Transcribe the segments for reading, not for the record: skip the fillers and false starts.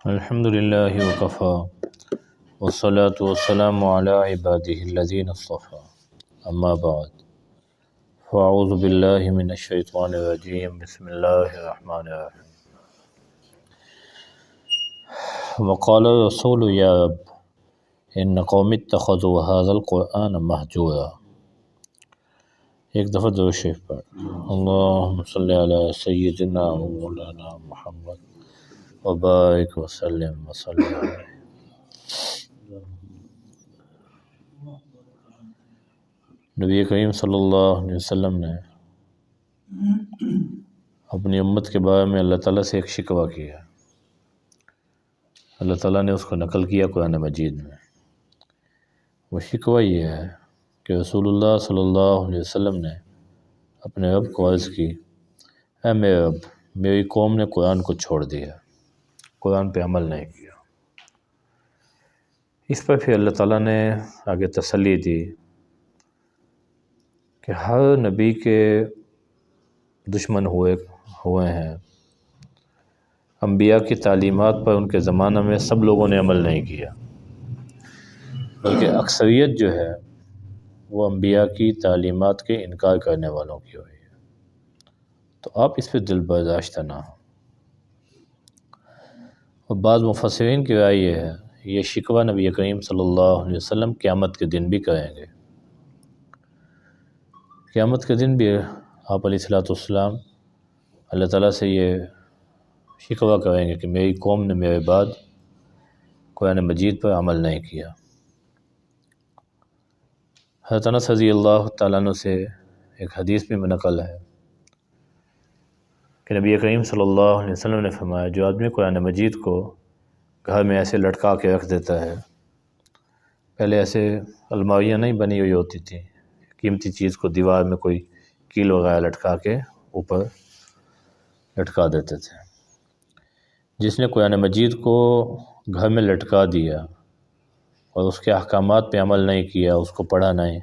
الحمد للہ وکفا والصلاة والسلام علی عبادہ الذین اصطفى اما بعد فاعوذ باللہ من الشیطان الرجیم بسم اللہ الرحمن الرحیم وقال الرسول یا رب ان قوم اتخذوا هذا القرآن مہجورا۔ ایک دفعہ درود شریف پڑھ اللہم صلی علی سیدنا و مولانا محمد وبارک وسلم وسلم علیہ۔ نبی کریم صلی اللہ علیہ وسلم نے اپنی امت کے بارے میں اللہ تعالیٰ سے ایک شکوہ کیا۔ اللہ تعالیٰ نے اس کو نقل کیا قرآن مجید میں۔ وہ شکوہ یہ ہے کہ رسول اللہ صلی اللہ علیہ وسلم نے اپنے رب کو عرض کی، اے میرے رب، میری قوم نے قرآن کو چھوڑ دیا، قرآن پہ عمل نہیں کیا۔ اس پر پھر اللہ تعالیٰ نے آگے تسلی دی کہ ہر نبی کے دشمن ہوئے ہیں، انبیاء کی تعلیمات پر ان کے زمانہ میں سب لوگوں نے عمل نہیں کیا، بلکہ اکثریت جو ہے وہ انبیاء کی تعلیمات کے انکار کرنے والوں کی ہوئی ہے۔ تو آپ اس پہ دل برداشتہ نہ ہوں۔ اور بعض مفسرین کی رائے یہ ہے یہ شکوہ نبی کریم صلی اللہ علیہ وسلم قیامت کے دن بھی کریں گے۔ قیامت کے دن بھی آپ علیہ السلام اللہ تعالیٰ سے یہ شکوہ کریں گے کہ میری قوم نے میرے بعد قرآن مجید پر عمل نہیں کیا۔ حضرت انس رضی اللہ تعالیٰ عنہ سے ایک حدیث بھی منقل ہے کہ نبی کریم صلی اللہ علیہ وسلم نے فرمایا، جو آدمی قرآن مجید کو گھر میں ایسے لٹکا کے رکھ دیتا ہے، پہلے ایسے الماریاں نہیں بنی ہوئی ہوتی تھیں، قیمتی چیز کو دیوار میں کوئی کیل وغیرہ لٹکا کے اوپر لٹکا دیتے تھے۔ جس نے قرآن مجید کو گھر میں لٹکا دیا اور اس کے احکامات پہ عمل نہیں کیا، اس کو پڑھا نہیں،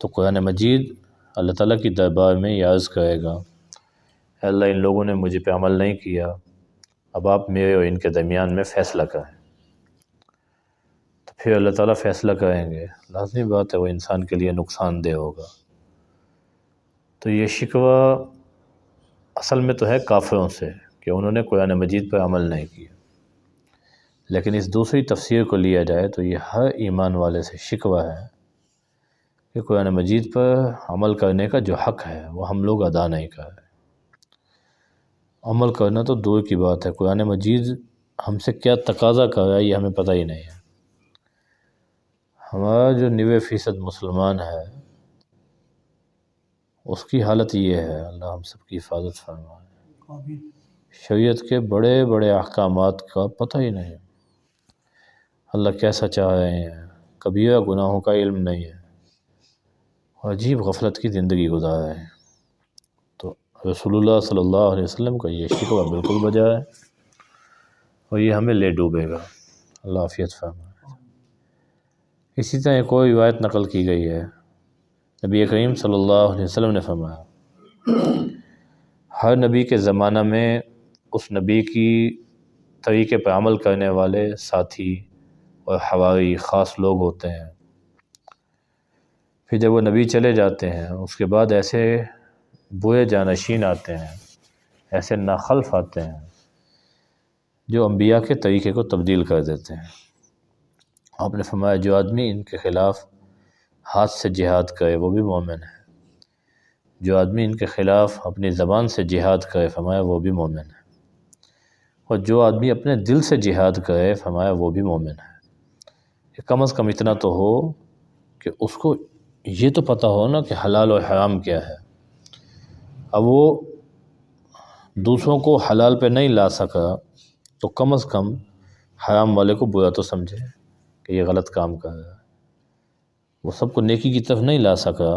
تو قرآن مجید اللہ تعالیٰ کی دربار میں یہ عرض کرے گا، اے اللہ ان لوگوں نے مجھے پہ عمل نہیں کیا، اب آپ میرے اور ان کے درمیان میں فیصلہ کریں۔ تو پھر اللہ تعالیٰ فیصلہ کریں گے، لازمی بات ہے وہ انسان کے لیے نقصان دہ ہوگا۔ تو یہ شکوہ اصل میں تو ہے کافروں سے کہ انہوں نے قرآن مجید پر عمل نہیں کیا، لیکن اس دوسری تفسیر کو لیا جائے تو یہ ہر ایمان والے سے شکوہ ہے کہ قرآن مجید پر عمل کرنے کا جو حق ہے وہ ہم لوگ ادا نہیں کر رہے۔ عمل کرنا تو دور کی بات ہے، قرآن مجید ہم سے کیا تقاضا کر رہا ہے یہ ہمیں پتہ ہی نہیں ہے۔ ہمارا جو 90% مسلمان ہے اس کی حالت یہ ہے، اللہ ہم سب کی حفاظت فرمائے، شریعت کے بڑے بڑے احکامات کا پتہ ہی نہیں، اللہ کیسا چاہ رہے ہیں، کبیرہ گناہوں کا علم نہیں ہے، عجیب غفلت کی زندگی گزار رہے ہیں۔ تو رسول اللہ صلی اللہ علیہ وسلم کا یہ شکوہ بالکل بجا ہے اور یہ ہمیں لے ڈوبے گا، اللہ عافیت فرمائے۔ اسی طرح ایک اور روایت نقل کی گئی ہے، نبی کریم صلی اللہ علیہ وسلم نے فرمایا، ہر نبی کے زمانہ میں اس نبی کی طریقے پر عمل کرنے والے ساتھی اور حواری خاص لوگ ہوتے ہیں، پھر جب وہ نبی چلے جاتے ہیں اس کے بعد ایسے برے جانشین آتے ہیں، ایسے ناخلف آتے ہیں جو انبیاء کے طریقے کو تبدیل کر دیتے ہیں۔ آپ نے فرمایا جو آدمی ان کے خلاف ہاتھ سے جہاد کرے وہ بھی مومن ہے، جو آدمی ان کے خلاف اپنی زبان سے جہاد کرے فرمایا وہ بھی مومن ہے، اور جو آدمی اپنے دل سے جہاد کرے فرمایا وہ بھی مومن ہے۔ کم از کم اتنا تو ہو کہ اس کو یہ تو پتہ ہو نا کہ حلال اور حرام کیا ہے۔ اب وہ دوسروں کو حلال پہ نہیں لا سکا تو کم از کم حرام والے کو برا تو سمجھے کہ یہ غلط کام کر رہا ہے۔ وہ سب کو نیکی کی طرف نہیں لا سکا،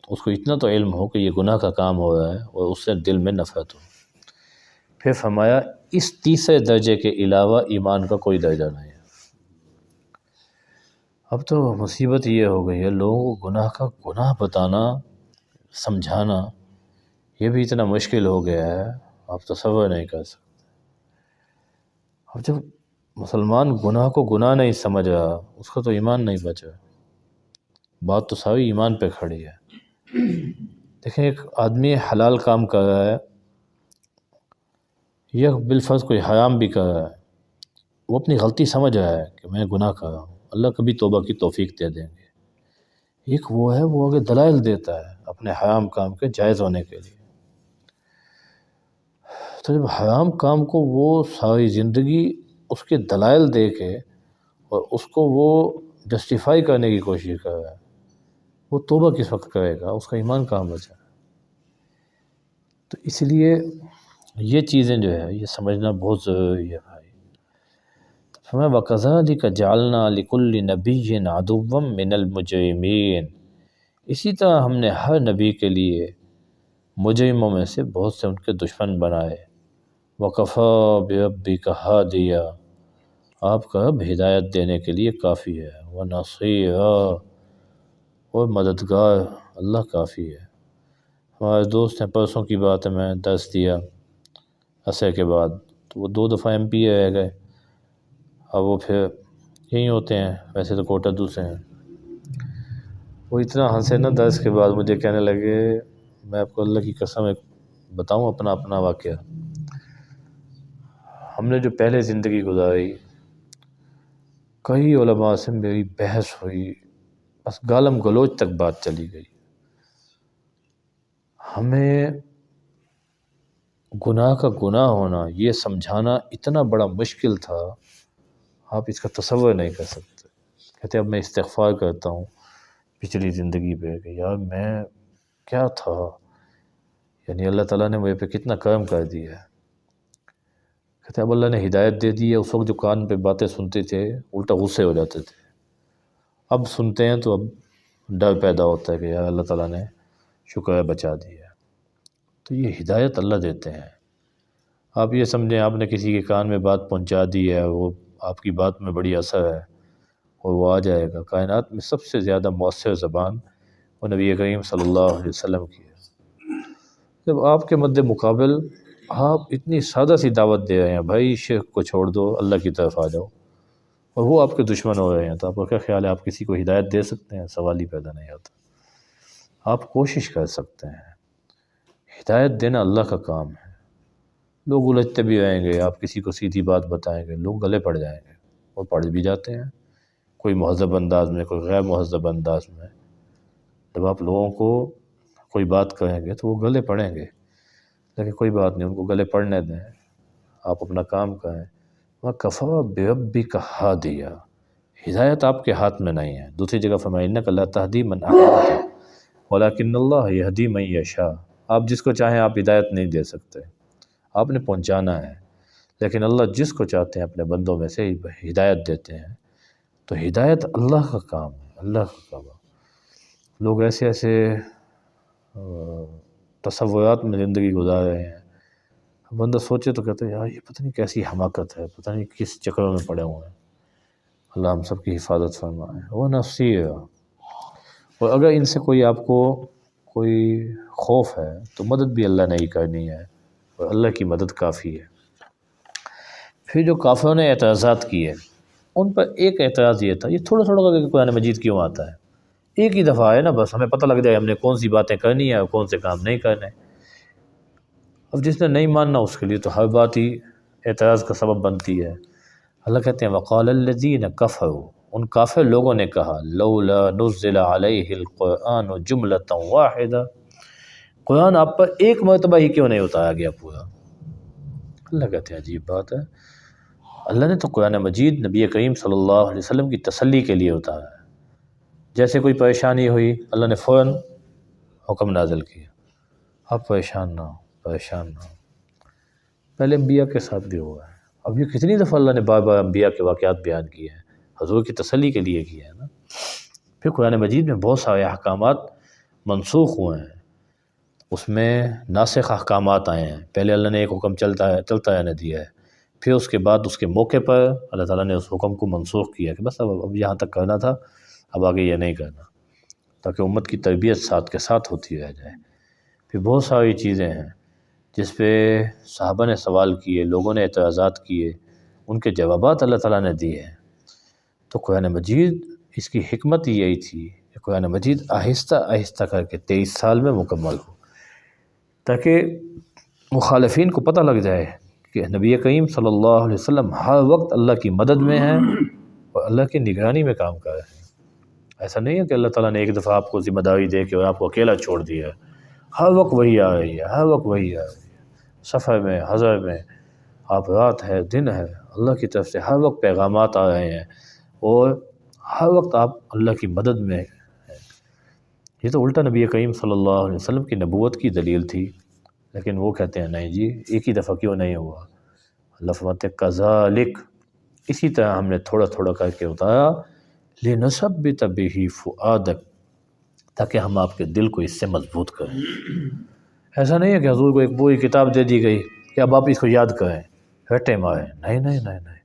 اس کو اتنا تو علم ہو کہ یہ گناہ کا کام ہو رہا ہے اور اس سے دل میں نفرت ہو۔ پھر فرمایا اس تیسرے درجے کے علاوہ ایمان کا کوئی درجہ نہیں ہے۔ اب تو مصیبت یہ ہو گئی ہے لوگوں کو گناہ کا گناہ بتانا، سمجھانا یہ بھی اتنا مشکل ہو گیا ہے، آپ تصور نہیں کر سکتے۔ اب جب مسلمان گناہ کو گناہ نہیں سمجھا، اس کا تو ایمان نہیں بچا، بات تو ساری ایمان پہ کھڑی ہے۔ دیکھیں ایک آدمی حلال کام کر رہا ہے یا بالفرض کوئی حرام بھی کر رہا ہے، وہ اپنی غلطی سمجھ رہا ہے کہ میں گناہ کر رہا ہوں، اللہ کبھی توبہ کی توفیق دے دیں گے۔ ایک وہ ہے وہ آگے دلائل دیتا ہے اپنے حرام کام کے جائز ہونے کے لیے۔ تو جب حرام کام کو وہ ساری زندگی اس کے دلائل دے کے اور اس کو وہ جسٹیفائی کرنے کی کوشش کر رہا ہے، وہ توبہ کس وقت کرے گا؟ اس کا ایمان کہاں بچا؟ تو اس لیے یہ چیزیں جو ہے یہ سمجھنا بہت ضروری ہے بھائی۔ فرمایا وَكَذَلِكَ جَعَلْنَا لِكُلِّ نَبِيٍّ عَدُوًّا مِّنَ الْمُجْرِمِينَ، اسی طرح ہم نے ہر نبی کے لیے مجرموں میں سے بہت سے ان کے دشمن بنائے۔ وَكَفَىٰ بِرَبِّكَ هَادِيًا، آپ کا رب ہدایت دینے کے لیے کافی ہے۔ وَنَصِيرًا، اور مددگار اللہ کافی ہے۔ ہمارے دوست ہیں، پرسوں کی بات ہے، میں درس دیا عصر کے بعد، تو وہ 2 دفعہ ایم پی اے رہ گئے، اب وہ پھر یہیں ہوتے ہیں، ویسے تو کوٹا دوسرے ہیں۔ وہ اتنا ہنسے نا درس کے بعد، مجھے کہنے لگے میں آپ کو اللہ کی قسم ایک بتاؤں اپنا واقعہ، ہم نے جو پہلے زندگی گزاری، کئی علماء سے میری بحث ہوئی، بس گالم گلوچ تک بات چلی گئی۔ ہمیں گناہ کا گناہ ہونا یہ سمجھانا اتنا بڑا مشکل تھا، آپ اس کا تصور نہیں کر سکتے۔ کہتے اب میں استغفار کرتا ہوں پچھلی زندگی پہ کہ یار میں کیا تھا، یعنی اللہ تعالیٰ نے مجھے پہ کتنا کرم کر دیا ہے۔ کہتے اب اللہ نے ہدایت دے دی ہے، اس وقت جو کان پہ باتیں سنتے تھے الٹا غصے ہو جاتے تھے، اب سنتے ہیں تو اب ڈر پیدا ہوتا ہے کہ یار اللہ تعالیٰ نے شکر ہے بچا دیا۔ تو یہ ہدایت اللہ دیتے ہیں۔ آپ یہ سمجھیں آپ نے کسی کے کان میں بات پہنچا دی ہے، وہ آپ کی بات میں بڑی اثر ہے اور وہ آ جائے گا۔ کائنات میں سب سے زیادہ مؤثر زبان وہ نبی کریم صلی اللہ علیہ وسلم کی ہے۔ جب آپ کے مد مقابل آپ اتنی سادہ سی دعوت دے رہے ہیں، بھائی شرک کو چھوڑ دو، اللہ کی طرف آ جاؤ، اور وہ آپ کے دشمن ہو رہے ہیں، تو آپ کا کیا خیال ہے آپ کسی کو ہدایت دے سکتے ہیں؟ سوال ہی پیدا نہیں آتا۔ آپ کوشش کر سکتے ہیں، ہدایت دینا اللہ کا کام ہے۔ لوگ الجھتے بھی رہیں گے، آپ کسی کو سیدھی بات بتائیں گے، لوگ گلے پڑ جائیں گے، اور پڑھ بھی جاتے ہیں، کوئی مہذب انداز میں، کوئی غیر مہذب انداز میں۔ جب آپ لوگوں کو کوئی بات کہیں گے تو وہ گلے پڑیں گے، لیکن کوئی بات نہیں، ان کو گلے پڑنے دیں، آپ اپنا کام کریں۔ وَكَفَىٰ بِرَبِّكَ هَادِيًا، ہدایت آپ کے ہاتھ میں نہیں ہے۔ دوسری جگہ فرمایا اِنَّكَ لَا تَهْدِي مَنْ أَحْبَبْتَ وَلَٰكِنَّ اللَّهَ يَهْدِي مَن يَشَاءُ، آپ جس کو چاہیں آپ ہدایت نہیں دے سکتے، آپ نے پہنچانا ہے، لیکن اللہ جس کو چاہتے ہیں اپنے بندوں میں سے ہدایت دیتے ہیں۔ تو ہدایت اللہ کا کام ہے، اللہ کا کام ہے۔ لوگ ایسے ایسے تصورات میں زندگی گزار رہے ہیں، بندہ سوچے تو کہتے ہیں یار یہ پتہ نہیں کیسی حماقت ہے، پتہ نہیں کس چکروں میں پڑے ہوئے ہیں۔ اللہ ہم سب کی حفاظت فرمائے۔ وہ نفسیہ، اور اگر ان سے کوئی آپ کو کوئی خوف ہے تو مدد بھی اللہ نے ہی کرنی ہے، اور اللہ کی مدد کافی ہے۔ پھر جو کافروں نے اعتراضات کیے، ان پر ایک اعتراض یہ تھا، یہ تھوڑا تھوڑا کر کے قرآن مجید کیوں آتا ہے؟ ایک ہی دفعہ آئے نا، بس ہمیں پتہ لگ جائے ہم نے کون سی باتیں کرنی ہے اور کون سے کام نہیں کرنے۔ اب جس نے نہیں ماننا اس کے لیے تو ہر بات ہی اعتراض کا سبب بنتی ہے۔ اللہ کہتے ہیں وَقَالَ الَّذِينَ كَفَرُوا، ان کافر لوگوں نے کہا لَوْلَا نُزِّلَ عَلَيْهِ الْقُرْآنُ جُمْلَةً وَاحِدَةً، قرآن آپ پر ایک مرتبہ ہی کیوں نہیں اتارا گیا پورا؟ اللہ کہتے ہیں عجیب بات ہے، اللہ نے تو قرآن مجید نبی کریم صلی اللہ علیہ وسلم کی تسلی کے لیے اتارا ہے۔ جیسے کوئی پریشانی ہوئی اللہ نے فوراً حکم نازل کیا، آپ پریشان نہ ہو، پریشان نہ ہو۔ پہلے انبیاء کے ساتھ بھی ہوا ہے، اب یہ کتنی دفعہ اللہ نے بار بار انبیاء کے واقعات بیان کیے ہیں، حضور کی تسلی کے لیے کیا ہے نا۔ پھر قرآن مجید میں بہت سارے احکامات منسوخ ہوئے ہیں، اس میں ناسخ احکامات آئے ہیں۔ پہلے اللہ نے ایک حکم چلتا رہنے دیا ہے، پھر اس کے بعد اس کے موقع پر اللہ تعالیٰ نے اس حکم کو منسوخ کیا کہ بس اب یہاں تک کرنا تھا، اب آگے یہ نہیں کرنا، تاکہ امت کی تربیت ساتھ کے ساتھ ہوتی رہ جائے۔ پھر بہت ساری چیزیں ہیں جس پہ صحابہ نے سوال کیے، لوگوں نے اعتراضات کیے، ان کے جوابات اللہ تعالیٰ نے دیے ہیں۔ تو قرآن مجید اس کی حکمت یہی تھی کہ قرآن مجید آہستہ آہستہ کر کے 23 سال میں مکمل ہو، تاکہ مخالفین کو پتہ لگ جائے کہ نبی کریم صلی اللہ علیہ وسلم ہر وقت اللہ کی مدد میں ہیں اور اللہ کی نگرانی میں کام کر رہے ہیں۔ ایسا نہیں ہے کہ اللہ تعالیٰ نے ایک دفعہ آپ کو ذمہ داری دے کے اور آپ کو اکیلا چھوڑ دیا ہے۔ ہر وقت وہی آ رہی ہے، ہر وقت وہی آ رہی ہے، سفر میں، حضر میں، آپ رات ہے دن ہے، اللہ کی طرف سے ہر وقت پیغامات آ رہے ہیں اور ہر وقت آپ اللہ کی مدد میں ہیں۔ یہ تو الٹا نبی کریم صلی اللہ علیہ وسلم کی نبوت کی دلیل تھی، لیکن وہ کہتے ہیں نہیں جی ایک ہی دفعہ کیوں نہیں ہوا۔ اللہ فرماتے ہیں کذالک، اسی طرح ہم نے تھوڑا تھوڑا کر کے اتارا، لنثبت بہ فؤادک، تاکہ ہم آپ کے دل کو اس سے مضبوط کریں۔ ایسا نہیں ہے کہ حضور کو ایک پوری کتاب دے دی گئی کہ اب آپ اس کو یاد کریں، رٹے ماریں، نہیں نہیں نہیں نہیں۔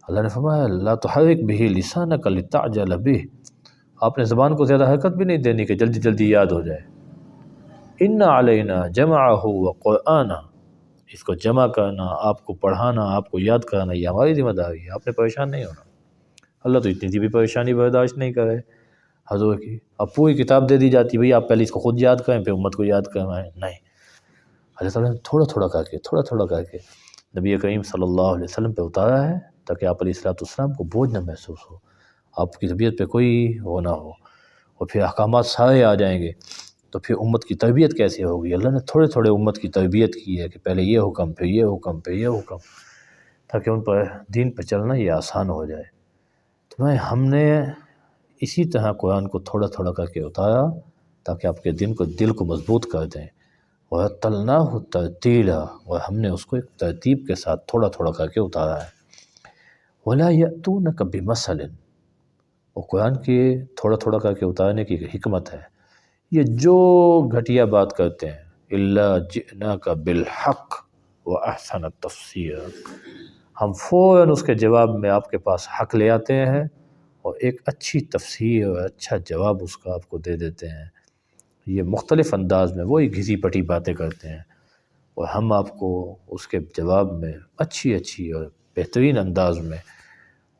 اللہ نے فرمایا لا تحرک بہ لسانک لتعجل بہ، آپ نے زبان کو زیادہ حرکت بھی نہیں دینی کہ جلدی جلدی یاد ہو جائے۔ ان علینا جمعہ وقرآنہ، اس کو جمع کرنا، آپ کو پڑھانا، آپ کو یاد کرانا، یہ ہماری ذمہ داری ہے، آپ نے پریشان نہیں ہونا۔ اللہ تو اتنی سی بھی پریشانی برداشت نہیں کرے حضور کی۔ اب پوری کتاب دے دی جاتی بھئی آپ پہلے اس کو خود یاد کریں پھر امت کو یاد کروائیں، نہیں۔ اللہ تعالیٰ نے تھوڑا تھوڑا کر کے نبی کریم صلی اللہ علیہ وسلم پہ اتارا ہے، تاکہ آپ علیہ السلام کو بوجھ نہ محسوس ہو، آپ کی طبیعت پہ کوئی وہ نہ ہو، اور پھر احکامات سارے آ جائیں گے تو پھر امت کی تربیت کیسے ہوگی۔ اللہ نے تھوڑے تھوڑے امت کی تربیت کی ہے کہ پہلے یہ حکم، پھر یہ حکم، پھر یہ حکم، تاکہ ان پر دین پہ چلنا یہ آسان ہو جائے۔ تو ہم نے اسی طرح قرآن کو تھوڑا تھوڑا کر کے اتارا تاکہ آپ کے دل کو مضبوط کر دیں، وَرَتَّلْنَاهُ تَرْتِيلًا، اور ہم نے اس کو ایک ترتیب کے ساتھ تھوڑا تھوڑا کر کے اتارا ہے۔ وَلَا يَأْتُونَكَ بِمَثَلٍ، اور قرآن کے تھوڑا تھوڑا کر کے اتارنے کی حکمت ہے، یہ جو گھٹیا بات کرتے ہیں إِلَّا جِئْنَاكَ بِالْحَقِّ وَأَحْسَنَ التَّفْسِيرَ، ہم فوراً اس کے جواب میں آپ کے پاس حق لے آتے ہیں اور ایک اچھی تفسیر اور اچھا جواب اس کا آپ کو دے دیتے ہیں۔ یہ مختلف انداز میں وہی گھسی پٹی باتیں کرتے ہیں اور ہم آپ کو اس کے جواب میں اچھی اور بہترین انداز میں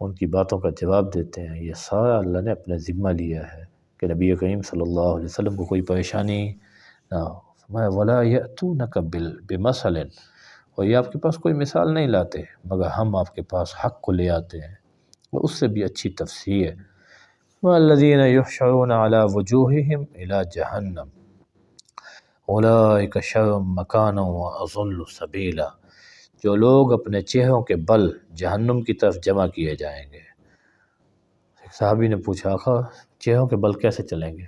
ان کی باتوں کا جواب دیتے ہیں۔ یہ سارا اللہ نے اپنے ذمہ لیا ہے کہ نبی کریم صلی اللہ علیہ وسلم کو کوئی پریشانی نہ ہو۔ وَلَا يَأْتُونَكَ بِمَثَلٍ، اور یہ آپ کے پاس کوئی مثال نہیں لاتے مگر ہم آپ کے پاس حق کو لے آتے ہیں اور اس سے بھی اچھی تفسیر ہے۔ وَالَّذِينَ يُحْشَرُونَ عَلَى وُجُوهِهِمْ إِلَى جَهَنَّمَ أُولَٰئِكَ شَرٌّ مَّكَانًا وَأَضَلُّ سَبِيلًا، جو لوگ اپنے چہروں کے بل جہنم کی طرف جمع کیے جائیں گے۔ ایک صحابی نے پوچھا آقا چہروں کے بل کیسے چلیں گے؟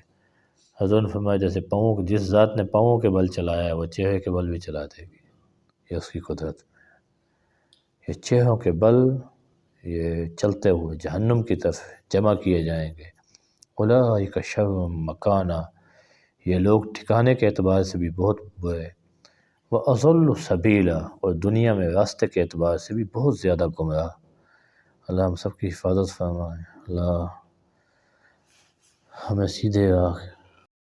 حضور نے فرمایا جیسے پاؤں، جس ذات نے پاؤں کے بل چلایا ہے وہ چہرے کے بل بھی چلا دے گی، یہ اس کی قدرت میں ہے۔ یہ چہروں کے بل یہ چلتے ہوئے جہنم کی طرف جمع کیے جائیں گے۔ اولئک شر مکانا، یہ لوگ ٹھکانے کے اعتبار سے بھی بہت برے، واضل سبیلا، اور دنیا میں راستے کے اعتبار سے بھی بہت زیادہ گمراہ۔ اللہ ہم سب کی حفاظت فرمائے، اللہ ہمیں سیدھے راہ